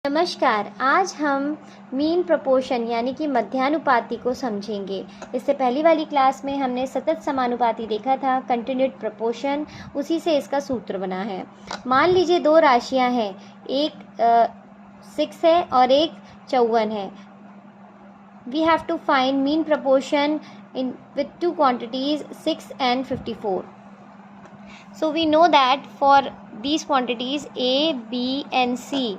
नमस्कार। आज हम मीन प्रपोर्शन यानी कि मध्यानुपाती को समझेंगे। इससे पहली वाली क्लास में हमने सतत समानुपाती देखा था, कंटिन्यूड प्रपोर्शन, उसी से इसका सूत्र बना है। मान लीजिए दो राशियां हैं, एक 6 है और एक 54 है। We have to find mean proportion in with two quantities 6 and 54. So we know that for these quantities A, B and C,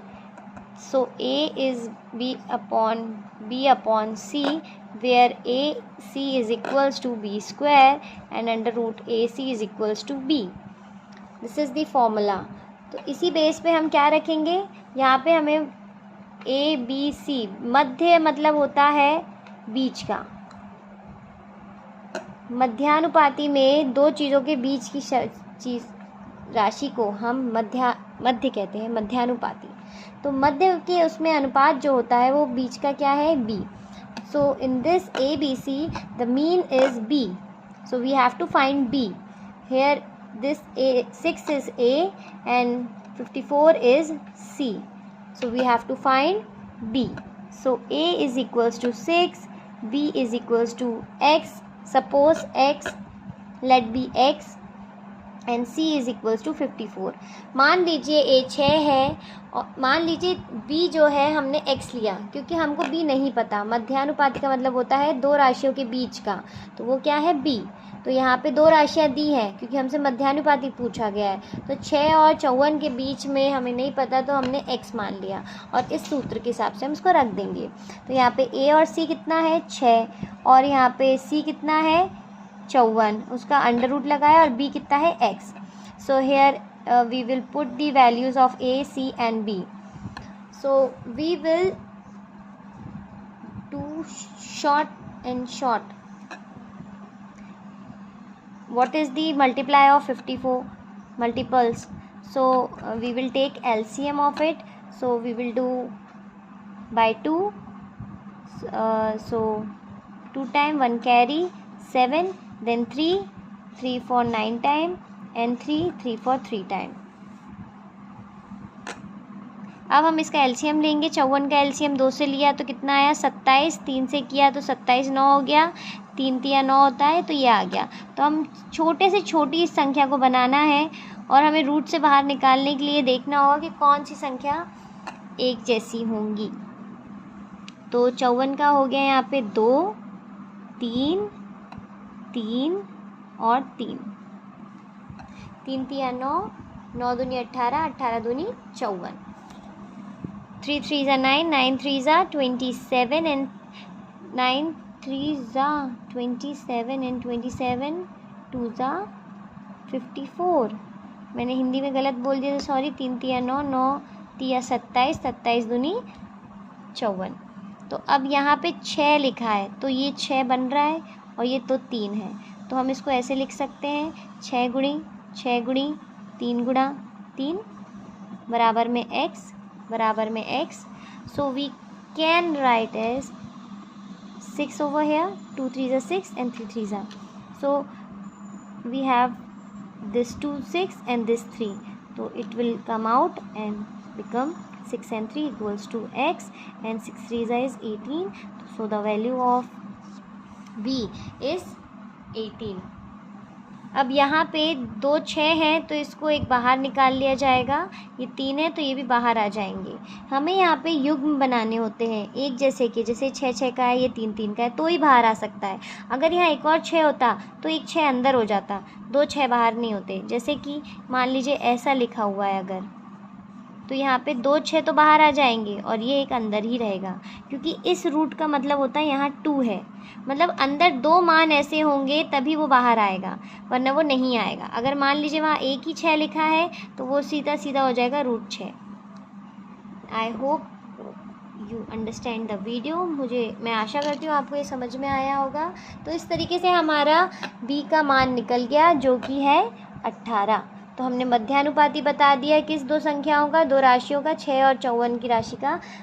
so A is B upon C, where AC is equals to B square and under root AC is equals to B. This is the formula. तो इसी base पे हम क्या रखेंगे, यहाँ पे हमें A B C, मध्य मतलब होता है बीच का। मध्यानुपाती में दो चीज़ों के बीच की चीज़ राशि को हम मध्य कहते हैं, मध्यानुपाती। तो मध्य के उसमें अनुपात जो होता है वो बीच का क्या है, b. So in this ABC the mean is b, so we have to find b. Here this 6 is A and 54 is C, so we have to find b. So A is equals to 6, B is equals to x, suppose x, let be x, and C is equals to 54। मान लीजिए A 6 है और मान लीजिए B जो है हमने x लिया, क्योंकि हमको B नहीं पता। मध्यानुपाती का मतलब होता है दो राशियों के बीच का, तो वो क्या है B। तो यहाँ पे दो राशियाँ दी हैं क्योंकि हमसे मध्यानुपाती पूछा गया है। तो 6 और 54 के बीच में हमें नहीं पता, तो हमने x मान लिया और इस सूत्र के हिसाब से हम इसको रख देंगे। तो यहाँ पे A और C कितना है, 6, और यहाँ पे C कितना है, 54, उसका अंडर रूट लगाया, और b कितना है, x. So here we will put the values of A, C and B. So we will do short and short. What is the multiply of 54? Multiples. So we will take LCM of it. So we will do by 2. So 2 time 1 carry 7, then 3 for 9 time, and 3 for 3 time. अब हम इसका LCM लेंगे। 54 का LCM 2 से लिया तो कितना आया, 27, 3 से किया तो 27 9 हो गया, 3 3 9 होता है, तो ये आ गया। तो हम छोटे से छोटी इस संख्या को बनाना है और हमें रूट से बाहर निकालने के लिए देखना होगा कि कौन सी संख्या एक जैसी होंगी। तो 54 का हो गया यहाँ पे 2 3 3 और 3, 3 3 9, 9 दूनी 18, 18 दूनी 54, 3 3 9, 9 3 27 and 9 3 27 and 27 2 54। मैंने हिंदी में गलत बोल दिया तो सॉरी। 3 3 9, 9 3 27, 27 दूनी 54। तो अब यहाँ पे 6 लिखा है, तो ये 6 बन रहा है और ये तो 3 है, तो हम इसको ऐसे लिख सकते हैं, 6 गुणी 3 गुणा 3 बराबर में x। So we can write as 6 over here, 2 3 6 and 3 3 are, so we have this 2 6 and this 3, so it will come out and become 6 and 3 equals to x, and 6 3 is 18, so the value of b is 18। अब यहाँ पे 2 6 हैं तो इसको एक बाहर निकाल लिया जाएगा, ये 3 है तो ये भी बाहर आ जाएंगे। हमें यहाँ पे युग्म बनाने होते हैं एक जैसे के, जैसे 6 6 का है, ये 3 3 का है, तो ही बाहर आ सकता है। अगर यहाँ एक और 6 होता तो एक 6 अंदर हो जाता, 2 6 बाहर नहीं होते। जैसे कि मान लीजिए ऐसा लिखा हुआ है अगर, तो यहाँ पे 2 6 तो बाहर आ जाएंगे और ये एक अंदर ही रहेगा, क्योंकि इस रूट का मतलब होता है यहाँ 2 है, मतलब अंदर 2 मान ऐसे होंगे तभी वो बाहर आएगा, वरना वो नहीं आएगा। अगर मान लीजिए वहाँ एक ही 6 लिखा है तो वो सीधा सीधा हो जाएगा root 6। I hope you understand the video. मैं आशा करती हूँ आपको ये समझ में आया होगा। तो इस तरीके से हमारा b का मान निकल गया, जो कि है 18। तो हमने मध्यानुपाती बता दिया किस दो संख्याओं का, दो राशियों का, 6 और 54 की राशि का